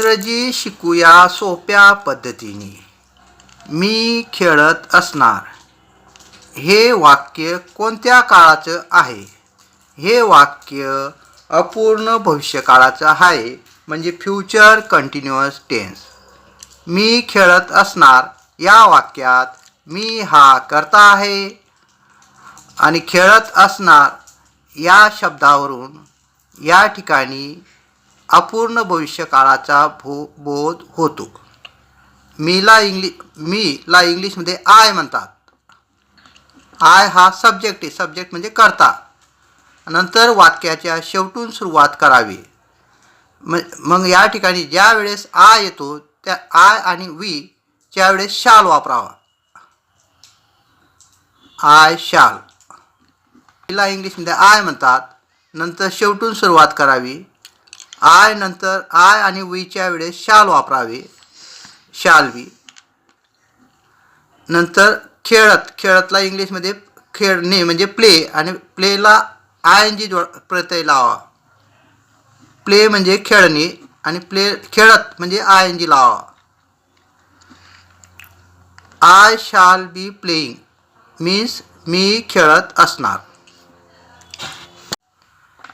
इंग्रजी शिकूया सोप्या पद्धतीने. मी खेळत असणार. हे वाक्य कोणत्या काळाचं आहे? हे वाक्य अपूर्ण भविष्यकाळाचं आहे, म्हणजे फ्युचर कंटिन्युअस टेन्स. मी खेळत असणार या वाक्यात मी हा कर्ता आहे आणि खेळत असणार या शब्दावरून या ठिकाणी अपूर्ण भविष्यकाळाचा बोध होतो. मीला इंग्लिशमध्ये आय म्हणतात. आय हा सब्जेक्ट आहे. सब्जेक्ट म्हणजे कर्ता. नंतर वाक्याच्या शेवटून सुरुवात करावी. मग या ठिकाणी ज्या वेळेस आय येतो त्या आय आणि वी च्या वेळेस शाल वापरावा. आय शाल. मीला इंग्लिशमध्ये आय म्हणतात. नंतर शेवटून सुरुवात करावी. आय नंतर आय आणि वीच्या वेळेस शाल वापरावे. Shall be. नंतर खेळत. खेळतला इंग्लिशमध्ये खेळणे म्हणजे प्ले आणि प्लेला आय एन जी प्रत्यय लावा. प्ले म्हणजे खेळणे आणि खेळत म्हणजे आय एन जी लावा. I shall be playing means मी खेळत असणार.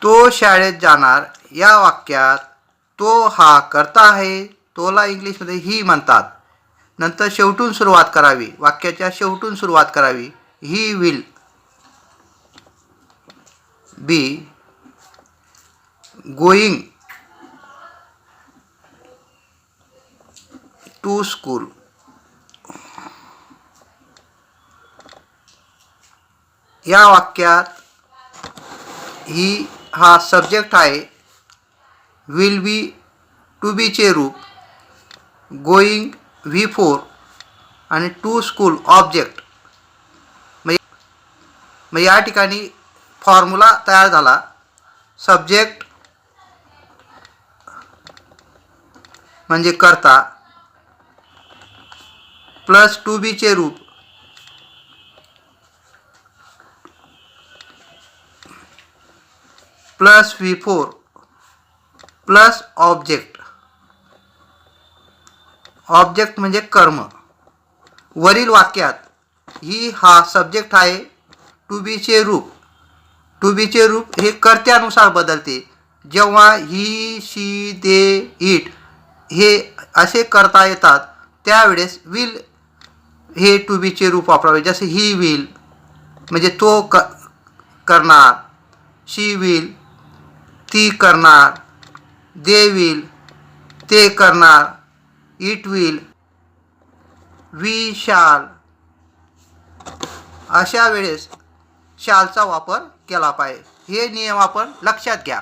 तो शाळेत जाणार या वाक्यात तो हा कर्ता आहे. तोला इंग्लिशमध्ये ही म्हणतात. नंतर शेवटून सुरुवात करावी. वाक्याच्या शेवटून सुरुवात करावी. He will be going to school. या वाक्यात ही हा सब्जेक्ट आहे. विल बी टू बीचे रूप. गोईंग V4 आणि टू स्कूल ऑब्जेक्ट. मग या ठिकाणी फॉर्म्युला तयार झाला. सब्जेक्ट म्हणजे कर्ता प्लस टू बीचे रूप plus V4 plus object. Object म्हणजे कर्म. वरील वाक्यात ही हा सब्जेक्ट आहे. टू बीचे रूप. टू बीचे रूप हे कर्त्यानुसार बदलते. जेव्हा ही शी दे इट हे असे करता येतात त्यावेळेस विल हे टू बीचे रूप वापरावे. जसे ही विल म्हणजे तो करणार. शी विल ती करणार. दे विल ते करणार. It will we shall. अशा वेळेस शालचा वापर केला पाहिजे. हे नियम आपण लक्षात घ्या.